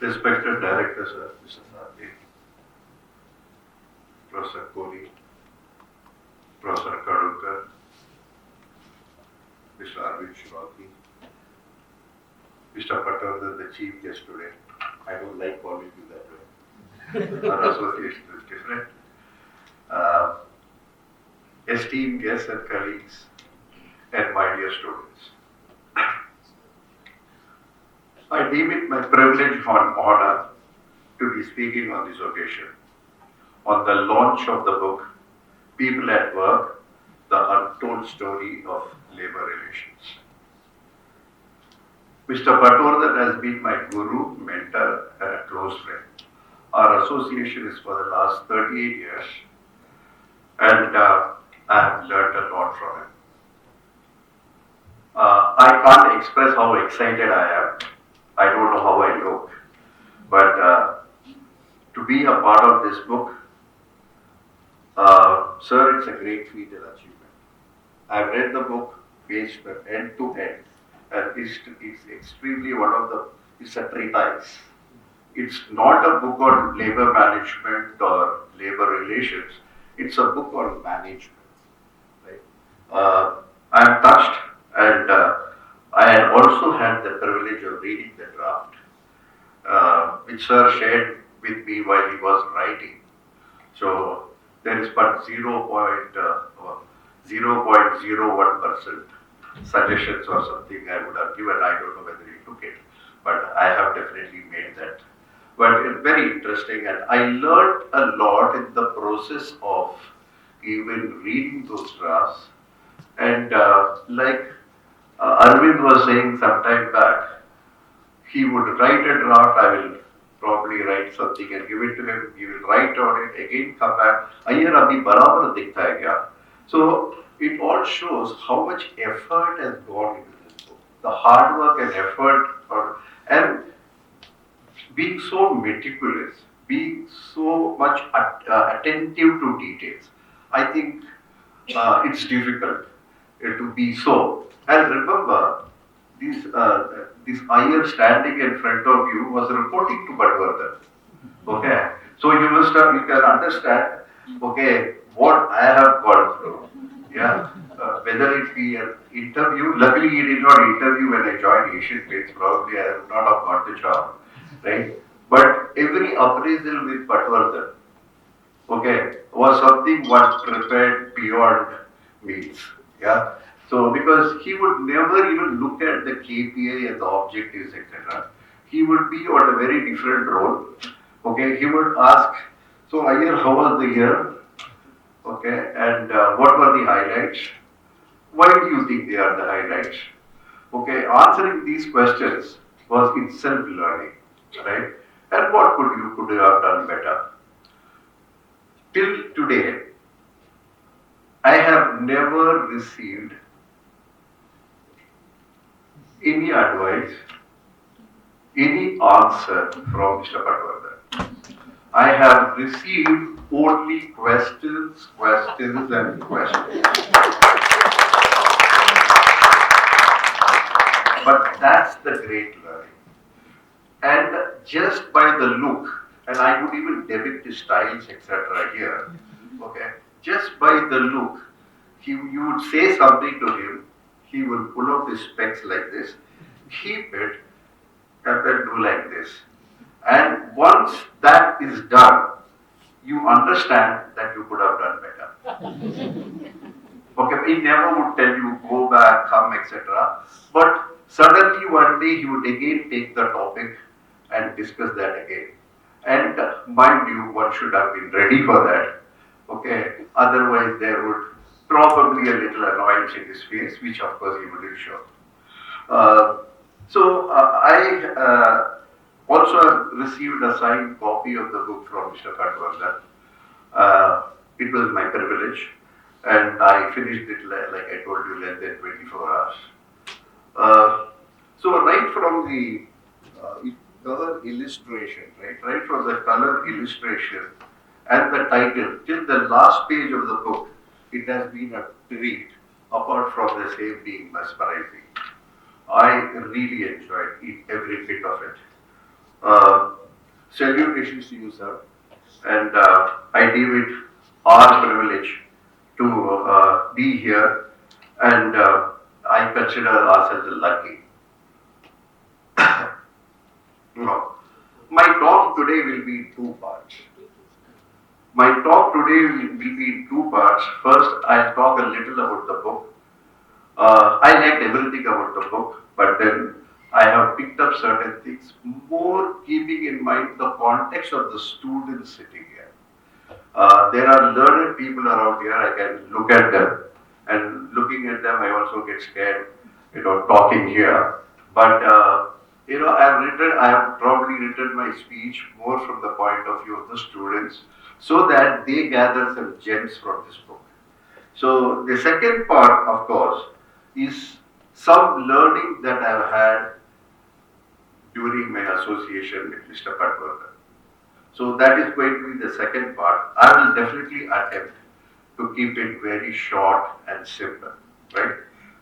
Respected Director, Sir, Mr. Sardi, Professor Kohli, Professor Kadulkar, Mr. Arvind Shivaki, Mr. Patvardhan, the chief guest today. I don't like calling you that way. Our association is different. Esteemed guests and colleagues, and my dear students. I deem it my privilege and honor to be speaking on this occasion on the launch of the book People at Work, the Untold Story of Labor Relations. Mr. Patvardhan has been my guru, mentor, and a close friend. Our association is for the last 38 years, and I have learned a lot from him. I can't express how excited I am. I don't know how I look, but to be a part of this book, sir, it's a great feat and achievement. I've read the book page end to end, and it's extremely it's a treatise. It's not a book on labor management or labor relations. It's a book on management. Right? I'm touched, and I also had the privilege of reading the draft, which sir shared with me while he was writing. So there is but 0.01% suggestions or something I would have given. I don't know whether he took it, but I have definitely made that. But it's very interesting, and I learned a lot in the process of even reading those drafts. And like Arvind was saying some time back, he would write a draft, I will probably write something and give it to him, he will write on it, again come back, Iyer abhi barabar dikhta hai kya? So it all shows how much effort has gone into this book. The hard work and effort, and being so meticulous, being so much attentive to details. I think it's difficult to be so. And remember, this Iyer standing in front of you was reporting to Patvardhan. Okay, so you can understand, okay, what I have gone through. Yeah, whether it be an interview. Luckily, he did not interview when I joined Asian Paints. Probably I would not have got the job, right? But every appraisal with Patvardhan, okay, was something one prepared beyond means. Yeah. So because he would never even look at the KPI and the objectives, etc. He would be on a very different role. Okay, he would ask, so Iyer, how was the year? Okay, and what were the highlights? Why do you think they are the highlights? Okay, answering these questions was itself learning, right? And what could you have done better? Till today, I have never received any advice, any answer from Mr. Patvardhan. I have received only questions and questions. But that's the great learning. And just by the look, and I would even depict the styles, etc. here, okay, just by the look, you would say something to him, he will pull out his specs like this, keep it, and then do like this. And once that is done, you understand that you could have done better. Okay, he never would tell you go back, come, etc. But suddenly one day he would again take the topic and discuss that again. And mind you, one should have been ready for that. Okay, otherwise there would probably a little annoyance in his face, which of course he wouldn't show. I also have received a signed copy of the book from Mr. Patvardhan. It was my privilege, and I finished it, like I told you, less than 24 hours. So right from the color illustration, right from the color illustration and the title till the last page of the book, it has been a treat, apart from the same being mesmerizing. I really enjoyed every bit of it. Uh, Salutations to you, sir. And I deem it our privilege to be here, and I consider ourselves lucky. No. My talk today will be in two parts. My talk today will be in two parts. First, I'll talk a little about the book. I liked everything about the book, but then I have picked up certain things, more keeping in mind the context of the students sitting here. There are learned people around here. I can look at them, and looking at them, I also get scared, talking here. But I have probably written my speech more from the point of view of the students, so that they gather some gems from this book. So the second part, of course, is some learning that I've had during my association with Mr. Patvardhan. So that is going to be the second part. I will definitely attempt to keep it very short and simple, right?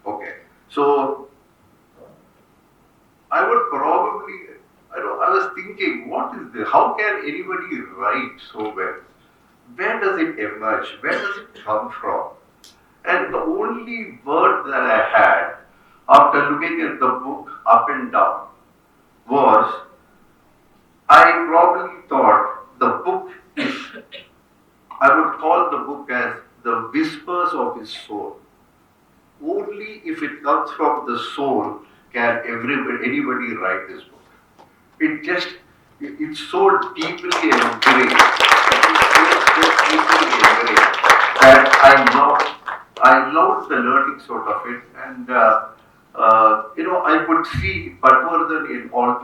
Okay. So I would probably, I was thinking, what is this? How can anybody write so well? Where does it emerge? Where does it come from? And the only word that I had after looking at the book up and down was, I probably thought the book is, I would call the book as the whispers of his soul. Only if it comes from the soul can anybody write this book. It's so deeply engraved. It's so deeply engraved that I love the learning sort of it, and I could see Patvardhan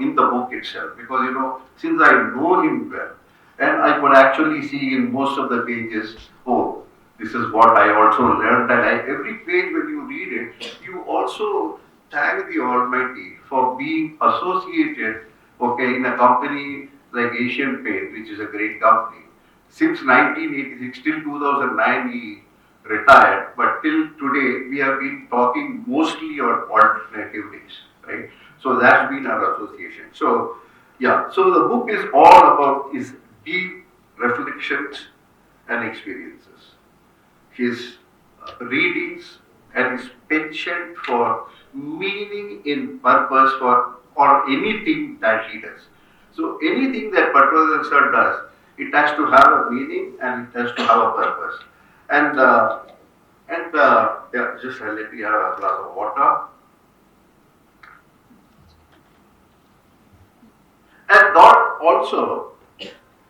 in the book itself, because since I know him well, and I could actually see in most of the pages, oh, this is what I also learned, and every page when you read it, you also thank the Almighty for being associated, okay, in a company like Asian Paint, which is a great company. Since 1986 till 2009, he retired, but till today we have been talking mostly on alternative days, right? So that's been our association. So yeah, so the book is all about his deep reflections and experiences, his readings and his penchant for meaning in purpose or anything that he does. So anything that Patvardhan sir does, it has to have a meaning and it has to have a purpose. And yeah, just let me have a glass of water. And that also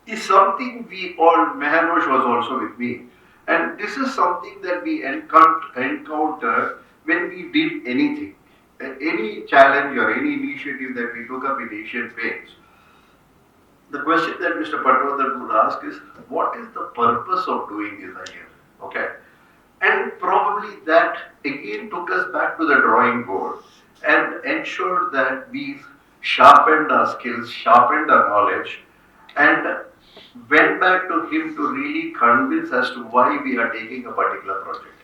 is something we all, Mehanoj was also with me. And this is something that we encounter when we did anything. Any challenge or any initiative that we took up in Asian Paints. The question that Mr. Patvardhan would ask is, what is the purpose of doing this here? Okay. And probably that again took us back to the drawing board and ensured that we sharpened our skills, sharpened our knowledge, and went back to him to really convince as to why we are taking a particular project.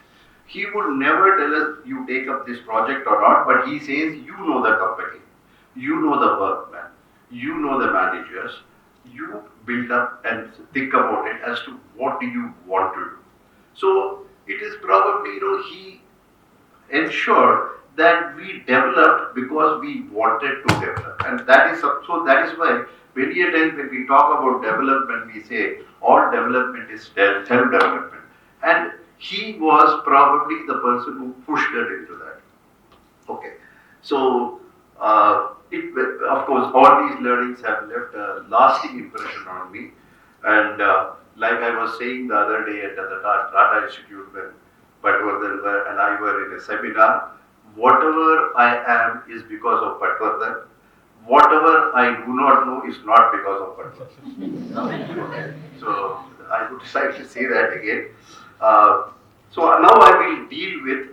He would never tell us you take up this project or not, but he says you know the company, you know the workman, you know the managers, you build up and think about it as to what do you want to do. So it is probably, he ensured that we developed because we wanted to develop. And that is why many a times when we talk about development, we say all development is self-development. And he was probably the person who pushed us into that. Okay. So, of course, all these learnings have left a lasting impression on me. And like I was saying the other day at the Tata Institute, when Patvardhan and I were in a seminar, whatever I am is because of Patvardhan. Whatever I do not know is not because of Patvardhan. Okay. So I would decide to say that again. So now I will deal with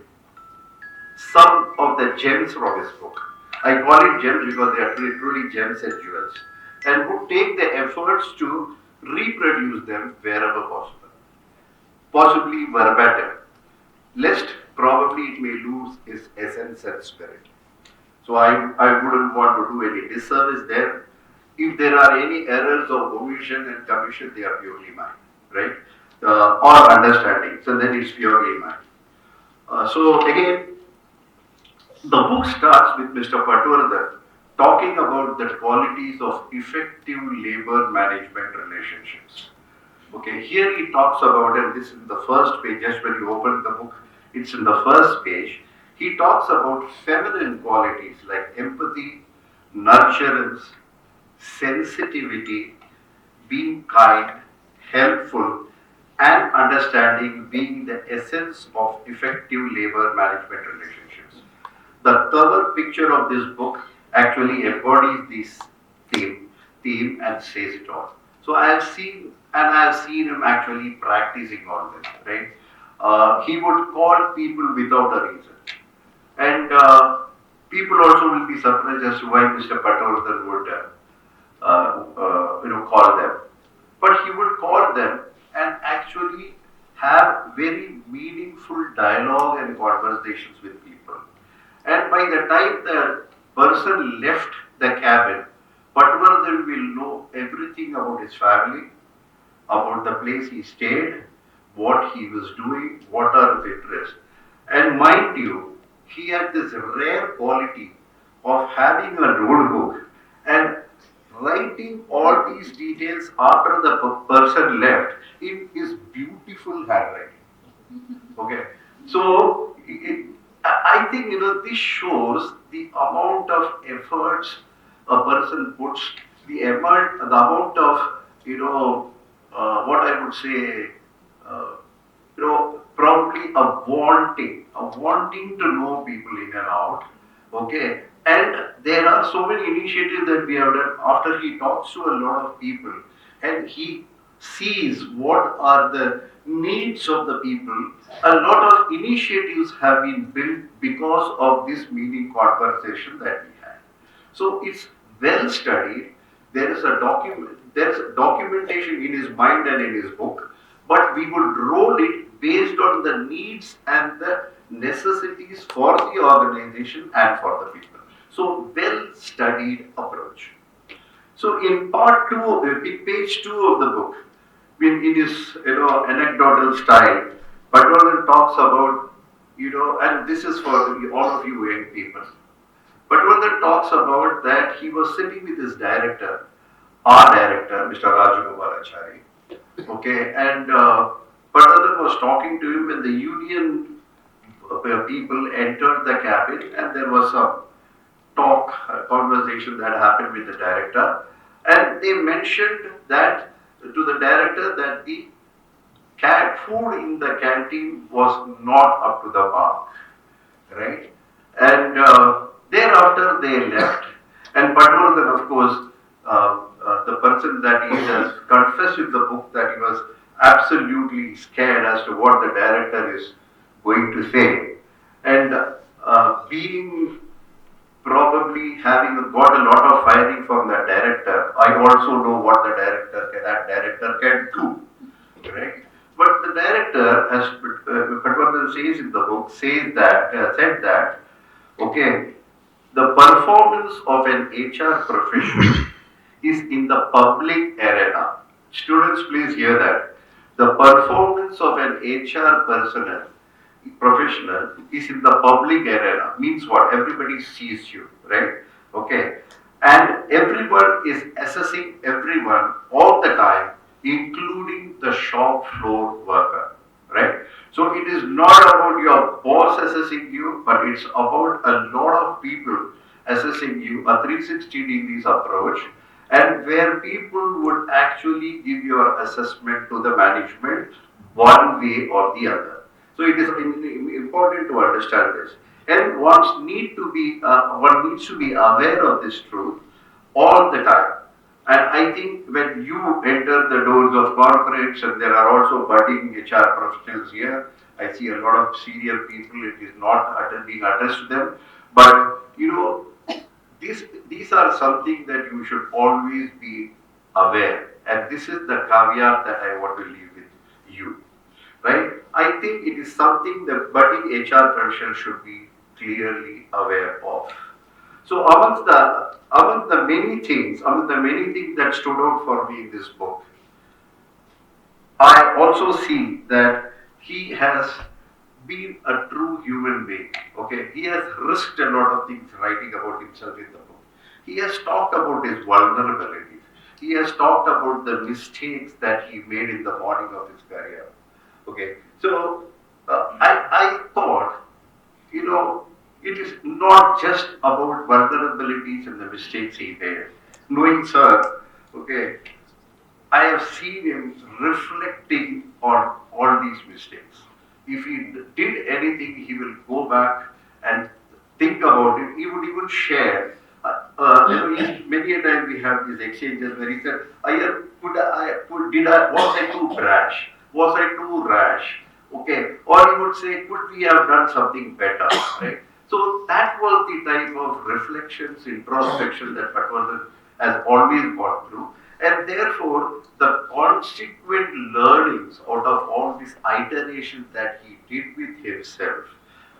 some of the gems from his book. I call it gems because they are truly gems and jewels, and would take the efforts to reproduce them wherever possible, possibly verbatim, lest probably it may lose its essence and spirit. So I wouldn't want to do any disservice there. If there are any errors of omission and commission, they are purely mine, right? Or understanding. So then it's purely mine. So again, the book starts with Mr. Patvardhan talking about the qualities of effective labor management relationships. Okay, here he talks about, and this is the first page, just when you open the book, it's in the first page. He talks about feminine qualities like empathy, nurturance, sensitivity, being kind, helpful, and understanding being the essence of effective labor management relationships. The cover picture of this book actually embodies this theme and says it all. So I have seen him actually practicing all this, right? He would call people without a reason. And people also will be surprised as to why Mr. Patvardhan would call them. But he would call them and actually have very meaningful dialogue and conversations with people. And by the time the person left the cabin, Patvardhan will know everything about his family, about the place he stayed, what he was doing, what are his interests. And mind you, he had this rare quality of having a notebook and writing all these details after the person left in his beautiful handwriting. Okay, so I think this shows the amount of efforts a person puts, the amount of what I would say, probably a wanting to know people in and out. Okay, and there are so many initiatives that we have done after he talks to a lot of people and he sees what are the needs of the people. A lot of initiatives have been built because of this meaning conversation that we had. So it's well studied. There is a documentation in his mind and in his book, but we would roll it based on the needs and the necessities for the organization and for the people. So well studied approach. So in part two, in page two of the book, in his anecdotal style, Patvardhan talks about and this is for all of you young people. Patvardhan talks about that he was sitting with his director, our director, Mr. Rajagopal Achari. Okay, and Patvardhan was talking to him when the union people entered the cabin, and there was some conversation that happened with the director, and they mentioned that to the director that the food in the canteen was not up to the mark, right? And thereafter they left, and Patvardhan, of course, the person that he has confessed in the book that he was absolutely scared as to what the director is going to say, and being probably having got a lot of firing from the director, I also know what that director can do, right? But the director, as Patvardhan says in the book, said that, okay, the performance of an HR professional is in the public arena. Students, please hear that. The performance of an HR professional is in the public arena. Means what? Everybody sees you, right? Okay. And everyone is assessing everyone all the time, including the shop floor worker, right? So it is not about your boss assessing you, but it's about a lot of people assessing you, a 360 degrees approach, and where people would actually give your assessment to the management one way or the other. So it is important to understand this, and one needs to be aware of this truth all the time. And I think when you enter the doors of corporates, and there are also budding HR professionals here, I see a lot of senior people. It is not being addressed to them, but these are something that you should always be aware. And this is the caveat that I want to leave with you, right? I think it is something that budding HR professionals should be clearly aware of. So among the many things that stood out for me in this book, I also see that he has been a true human being. Okay, he has risked a lot of things writing about himself in the book. He has talked about his vulnerabilities. He has talked about the mistakes that he made in the morning of his career. Okay, so I thought, you know, it is not just about vulnerabilities and the mistakes he made. Knowing Sir, okay, I have seen him reflecting on all these mistakes. If he did anything, he will go back and think about it. He would even share. Many a time we have these exchanges where he said, "Iyer, was I too brash? Was I too rash? Okay." Or he would say, "Could we have done something better?" Right? So that was the type of reflections, introspection that Patvardhan has always gone through. And therefore, the consequent learnings out of all these iterations that he did with himself,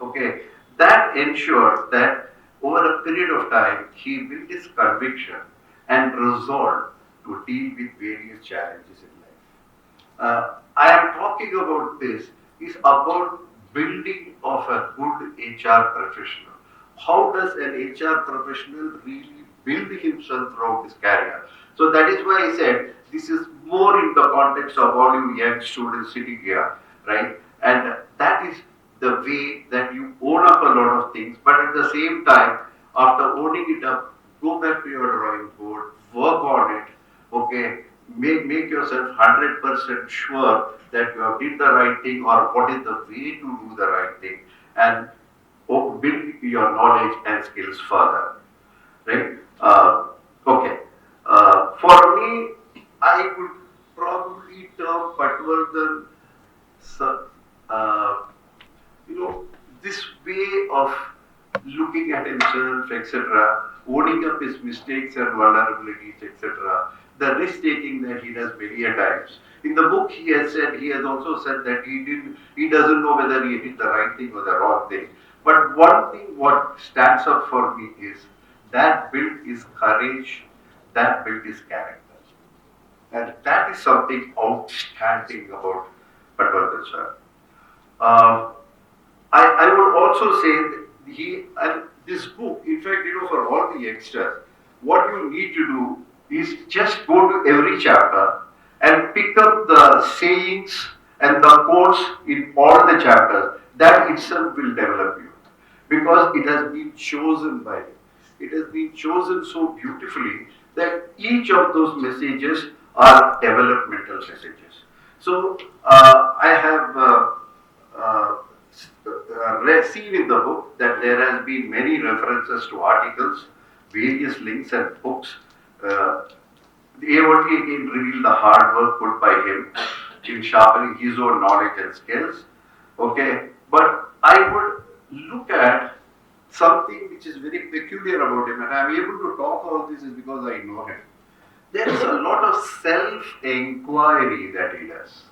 okay, that ensured that over a period of time, he built his conviction and resolve to deal with various challenges in life. I am talking about this is about building of a good HR professional. How does an HR professional really build himself throughout his career? So that is why I said this is more in the context of all you young students sitting here, right? And that is the way that you own up a lot of things, but at the same time, after owning it up, go back to your drawing board, work on it, okay? Make yourself 100% sure that you have did the right thing or what is the way to do the right thing, and build your knowledge and skills further, right? Okay. For me, I would probably term Patvardhan, uh, you know, this way of looking at himself, etc., owning up his mistakes and vulnerabilities, etc., the risk taking that he does many a times. In the book, he has also said that he doesn't know whether he did the right thing or the wrong thing. But one thing what stands up for me is that built his courage, that built his character. And that is something outstanding about Patvardhan sir. Uh, I would also say that and this book, in fact, for all the youngsters, what you need to do is just go to every chapter and pick up the sayings and the quotes in all the chapters. That itself will develop you because it has been chosen by him. It has been chosen so beautifully that each of those messages are developmental messages. So I have seen in the book that there has been many references to articles, various links and books. They only again reveal the hard work put by him in sharpening his own knowledge and skills. Okay, but I would look at something which is very peculiar about him, and I'm able to talk all this is because I know him. There is a lot of self-inquiry that he does.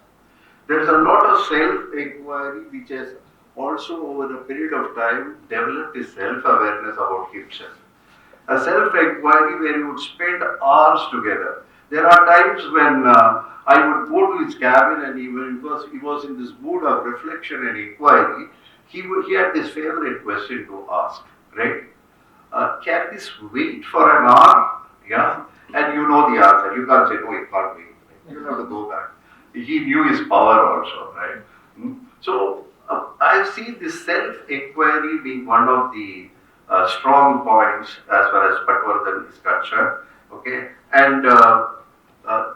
There is a lot of self-inquiry which has also over a period of time developed his self-awareness about himself. A self-inquiry where he would spend hours together. There are times when I would go to his cabin and he was in this mood of reflection and inquiry, he had this favorite question to ask, right? Can this wait for an hour? Yeah? And you know the answer. You can't say, no, it can't wait. Right? You have to go back. He knew his power also, right? So I've seen this self-inquiry being one of the strong points as far as Patvardhan is concerned. Okay, and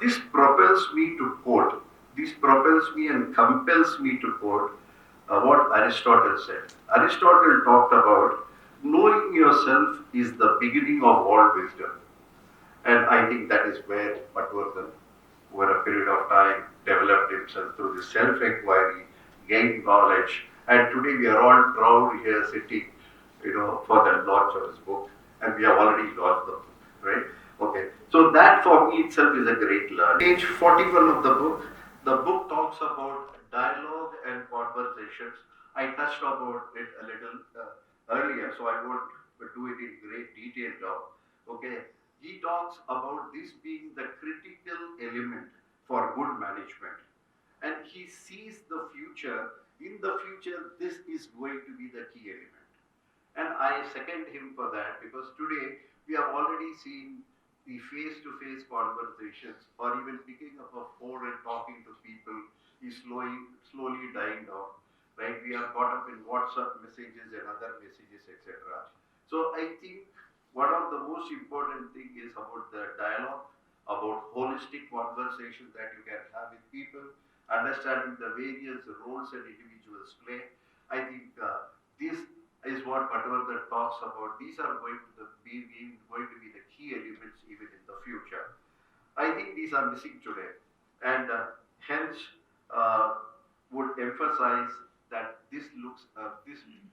this propels me to quote. This propels me and compels me to quote what Aristotle said. Aristotle talked about knowing yourself is the beginning of all wisdom. And I think that is where Patvardhan, over a period of time, developed himself through this self-inquiry, gained knowledge, and today we are all proud here sitting, for the launch of his book, and we have already launched the book, right? Okay, so that for me itself is a great learn. Page 41 of the book talks about dialogue and conversations. I touched about it a little earlier, so I won't do it in great detail now. Okay, he talks about this being the critical element for good management, and he sees the future. In the future, this is going to be the key element. And I second him for that because today we have already seen the face to face conversations or even picking up a phone and talking to people is slowly dying down. Right? We are caught up in WhatsApp messages and other messages, etc. So I think one of the most important thing is about the dialogue, about holistic conversation that you can have with people, understanding the various roles that individuals play. I think this is what Patvardhan talks about. These are going to be the key elements even in the future. I think these are missing today, and hence uh, would emphasize that this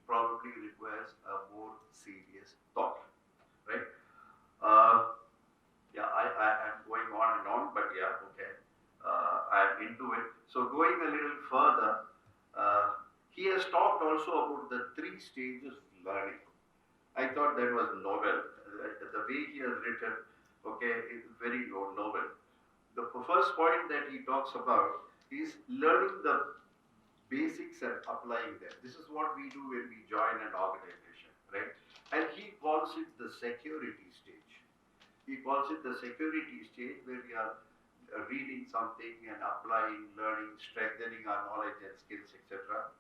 probably requires a more serious thought, right? Uh, yeah, I am going on and on, but yeah, okay, I'm into it. So going a little further, uh, he has talked also about the three stages of learning. I thought that was novel. The way he has written, okay, is very novel. The first point that he talks about is learning the basics and applying them. This is what we do when we join an organization, right? And he calls it the security stage. He calls it the security stage where we are reading something and applying, learning, strengthening our knowledge and skills, etc.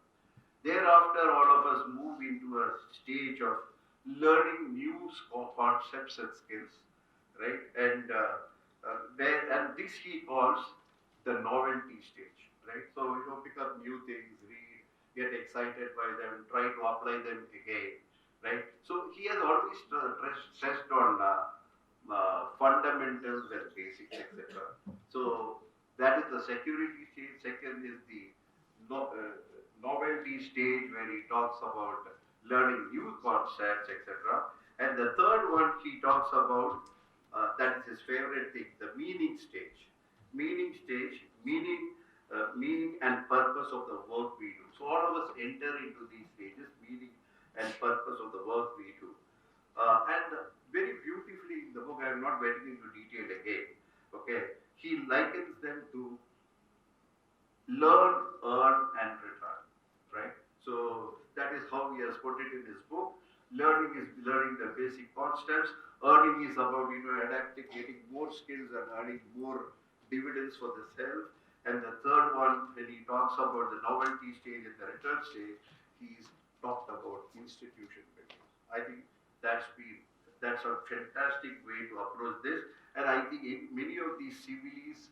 Thereafter, all of us move into a stage of learning new concepts and skills, right? And this he calls the novelty stage, right? So pick up new things, read, get excited by them, try to apply them again, right? So he has always stressed on fundamentals and basics, etc. So that is the security stage. Second is the novelty stage where he talks about learning new concepts, etc. And the third one he talks about, that is his favorite thing, the meaning stage. Meaning stage, meaning and purpose of the work we do. So all of us enter into these stages, meaning and purpose of the work we do. And very beautifully in the book, I am not getting into detail again. Okay, he likens them to learn, earn, and return. Right? So that is how he has put it in his book. Learning is learning the basic concepts. Earning is about adapting, getting more skills and earning more dividends for the self. And the third one, when he talks about the novelty stage and the return stage, he's talked about institution building. I think that's a fantastic way to approach this. And I think many of these civiles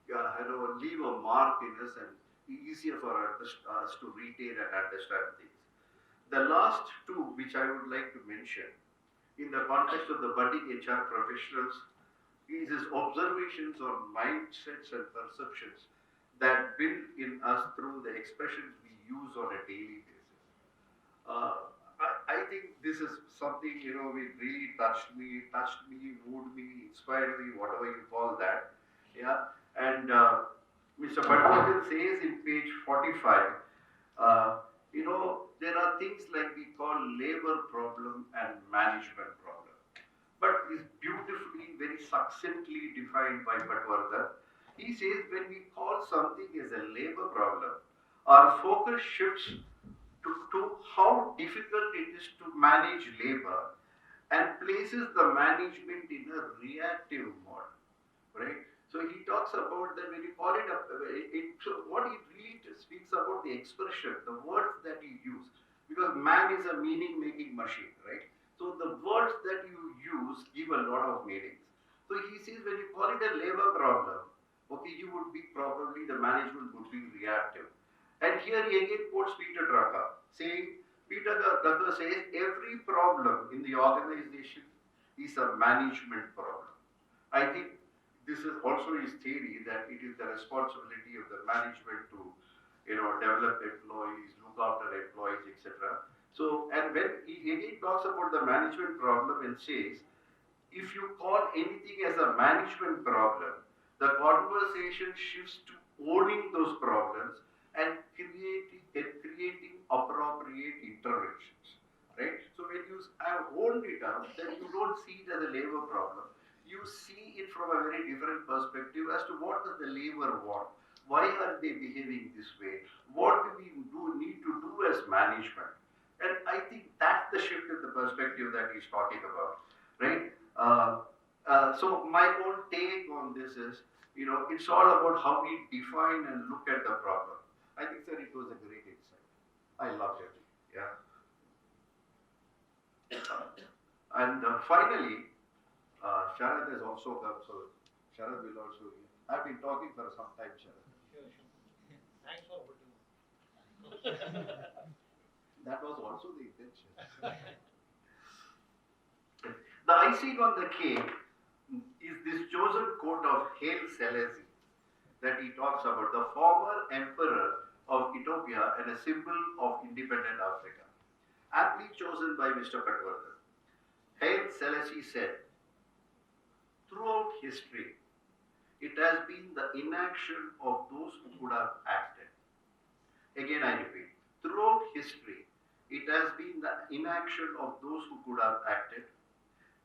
leave a mark in us and easier for us to retain and understand things. The last two, which I would like to mention, in the context of the budding HR professionals, is his observations on mindsets and perceptions that build in us through the expressions we use on a daily basis. I think this is something, which really touched me, moved me, inspired me, whatever you call that. Yeah. And Mr. Patvardhan says in page 45, there are things like we call labor problem and management problem. But is beautifully, very succinctly defined by Patvardhan. He says when we call something as a labor problem, our focus shifts to how difficult it is to manage labor and places the management in a reactive mode, right? So he talks about that when you call it what it really speaks about the expression, the words that you use, because man is a meaning-making machine, right? So the words that you use give a lot of meanings. So he says when you call it a labor problem, okay, you would be probably the management would be reactive. And here he again quotes Peter Drucker, saying, Peter Drucker says every problem in the organization is a management problem. I think this is also his theory that it is the responsibility of the management to, develop employees, look after employees, etc. So, and when he again talks about the management problem and says, if you call anything as a management problem, the conversation shifts to owning those problems and creating appropriate interventions. right? So when you have honed it up, then you don't see it as a labor problem. You see it from a very different perspective as to what does the labor want? Why are they behaving this way? What do we need to do as management? And I think that's the shift in the perspective that he's talking about, right? So my own take on this is, it's all about how we define and look at the problem. I think, sir, it was a great insight. I loved it. Yeah. And finally, Sharad has also come, so Sharad will also. I've been talking for some time, Sharad. Sure, sure. Thanks for putting. That was also the intention. The icing on the cake is this chosen quote of Haile Selassie that he talks about, the former emperor of Ethiopia and a symbol of independent Africa, aptly chosen by Mr. Patvardhan. Haile Selassie said, throughout history, it has been the inaction of those who could have acted. Again, I repeat, throughout history, it has been the inaction of those who could have acted,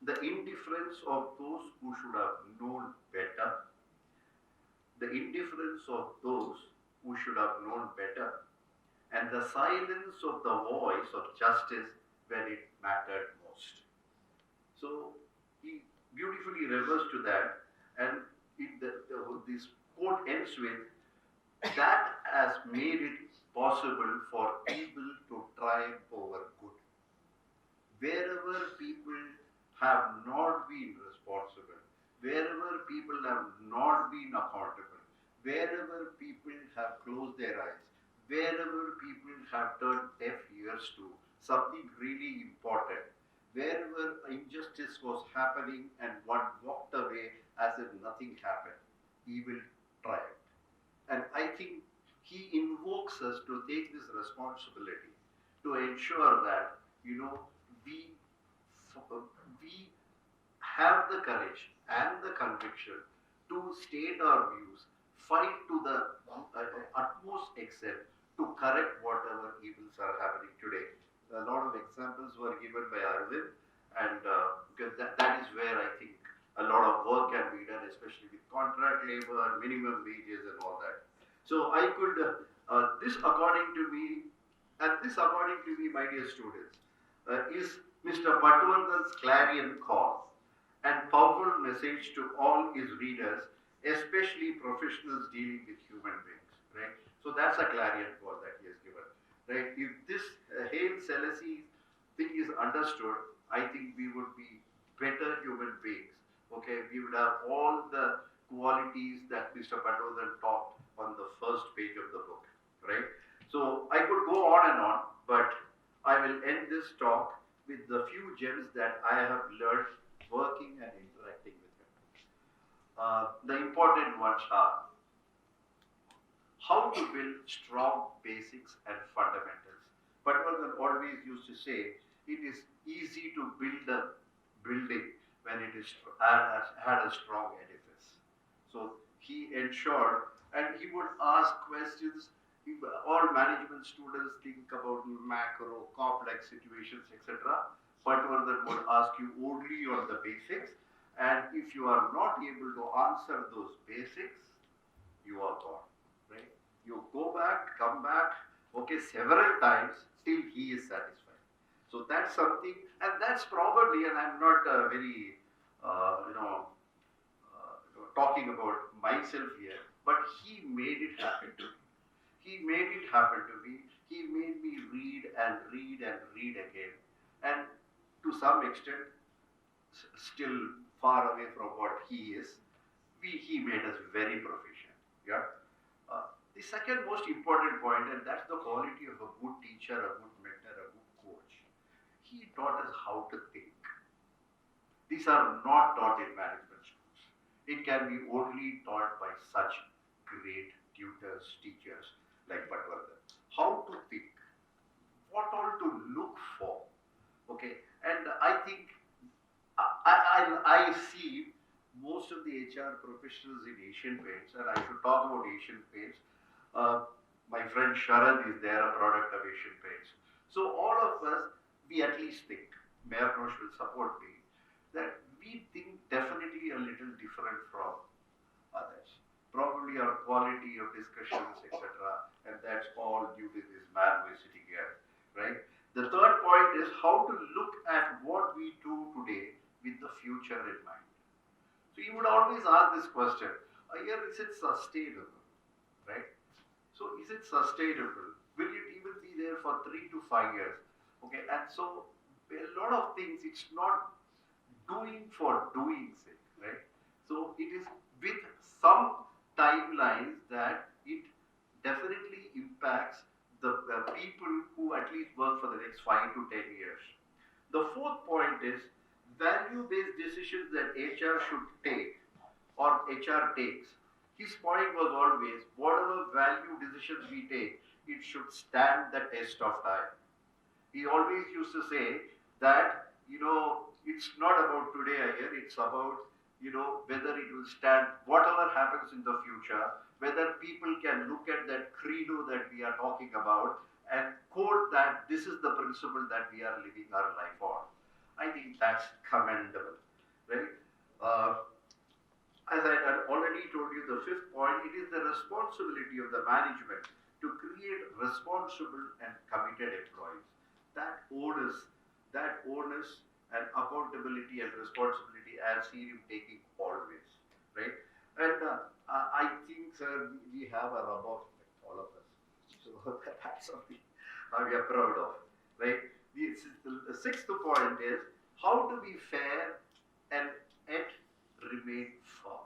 the indifference of those who should have known better, the indifference of those who should have known better, and the silence of the voice of justice when it mattered most. So he beautifully refers to that, and this quote ends with, that has made it possible for evil to triumph over good. Wherever people have not been responsible, wherever people have not been accountable, wherever people have closed their eyes, wherever people have turned deaf ears to something really important, wherever injustice was happening and one walked away as if nothing happened, evil triumphed. And I think he invokes us to take this responsibility to ensure that, we we have the courage and the conviction to state our views, fight to the utmost extent to correct whatever evils are happening today. A lot of examples were given by Arvind, and because that is where I think a lot of work can be done, especially with contract labor, minimum wages, and all that. So I could, this according to me, and this according to me, my dear students, is Mr. Patvardhan's clarion call and powerful message to all his readers, especially professionals dealing with human beings, right? So that's a clarion call that he has given, right? If this Haile Selassie thing is understood, I think we would be better human beings, okay? We would have all the qualities that Mr. Patvardhan talked on the first page of the book, right? So I could go on and on, but I will end this talk with the few gems that I have learned working and interacting with him. The important ones are how to build strong basics and fundamentals. Patvardhan always used to say, it is easy to build a building when it is had a strong edifice. So he ensured, and he would ask questions. All management students think about macro, complex situations, etc. Patvardhan would ask you only on the basics, and if you are not able to answer those basics, you are gone, right? You go back, come back, okay, several times, till he is satisfied. So that's something, and that's probably, and I'm not very, talking about myself here, but he made it happen to me. He made it happen to me. He made me read and read and read again. And to some extent, still far away from what he is, he made us very proficient. Yeah. The second most important point, and that's the quality of a good teacher, a good mentor, a good coach. He taught us how to think. These are not taught in management schools. It can be only taught by such great tutors, teachers like Patvardhan. How to think, what all to look for. Okay, and I think I see most of the HR professionals in Asian Paints, and I should talk about Asian Paints. My friend Sharad is there, a product of Asian Paints. So all of us, we at least think, Mayor Nosh will support me, that we think definitely a little different from others. Probably our quality of discussions, etc. And that's all due to this man who is sitting here, right? The third point is how to look at what we do today with the future in mind. So you would always ask this question, here is it sustainable, right? So is it sustainable? Will it even be there for 3 to 5 years? Okay, and so a lot of things it's not doing for doing sake, right? So it is with some timelines that it definitely impacts the people who at least work for the next 5 to 10 years. The fourth point is value-based decisions that HR should take or HR takes. His point was always whatever value decisions we take, it should stand the test of time. He always used to say that, it's not about today, I hear, it's about, whether it will stand, whatever happens in the future, whether people can look at that credo that we are talking about and quote that this is the principle that we are living our life on. I think that's commendable, right? As I had already told you, the fifth point, it is the responsibility of the management to create responsible and committed employees. That onus and accountability and responsibility I see him taking always, right? And I think, sir, we have a rub off effect, all of us. So that's something we are proud of, right? The sixth point is how to be fair and yet remain firm.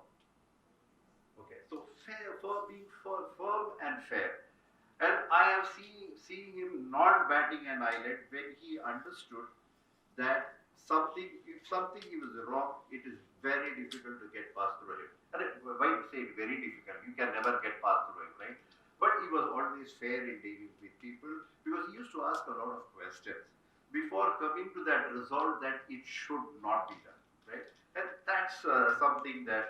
Okay, so fair, for being firm and fair. And I have seen him not batting an eyelid when he understood that if something he was wrong, it is very difficult to get past through him. And why say very difficult? You can never get past through him, right? But he was always fair in dealing with people because he used to ask a lot of questions before coming to that resolve that it should not be done, right? And that's something that,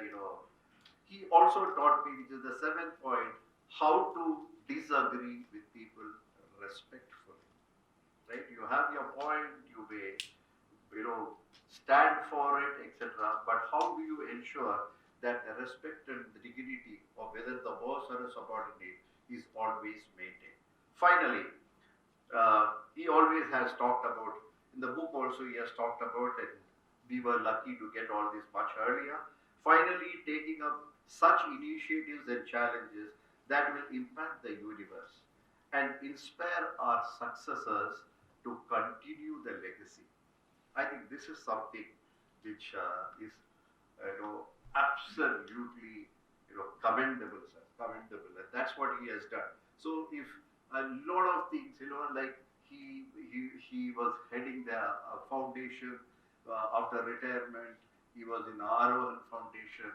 he also taught me, which is the seventh point, how to disagree with people respectfully, right? You have your point, you may, stand for it, etc. But how do you ensure that the respect and the dignity of whether the boss or a subordinate is always maintained? Finally, he always has talked about, in the book also he has talked about, and we were lucky to get all this much earlier. Finally, taking up such initiatives and challenges that will impact the universe and inspire our successors to continue the legacy. I think this is something which is, absolutely, commendable, sir, commendable, and that's what he has done. So if a lot of things, like he was heading the foundation after retirement. He was in Arohan Foundation.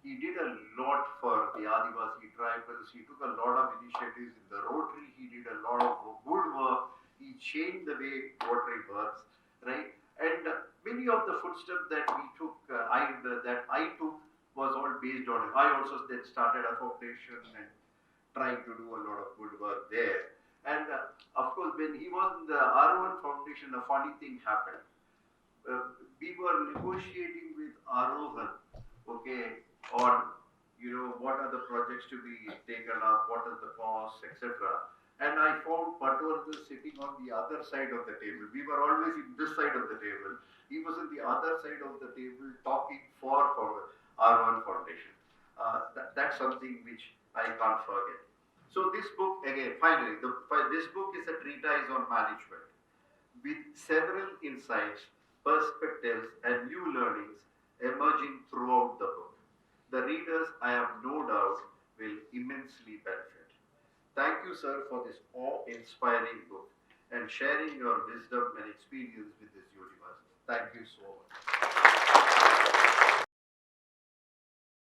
He did a lot for the Adivasi tribals. He took a lot of initiatives in the Rotary. He did a lot of good work. He changed the way Rotary works, right? And many of the footsteps that we took, that I took, was all based on him. I also then started a foundation and trying to do a lot of good work there. And of course, when he was in the Arohan Foundation, a funny thing happened. We were negotiating with Arohan, okay, on what are the projects to be taken up, what are the costs, etc. And I found Patvardhan sitting on the other side of the table. We were always in this side of the table. He was on the other side of the table talking for Arohan Foundation. That's something which I can't forget. So this book, again, finally, this book is a treatise on management with several insights, perspectives, and new learnings emerging throughout the book. The readers, I have no doubt, will immensely benefit. Thank you, sir, for this awe-inspiring book and sharing your wisdom and experience with this universe. Thank you so much.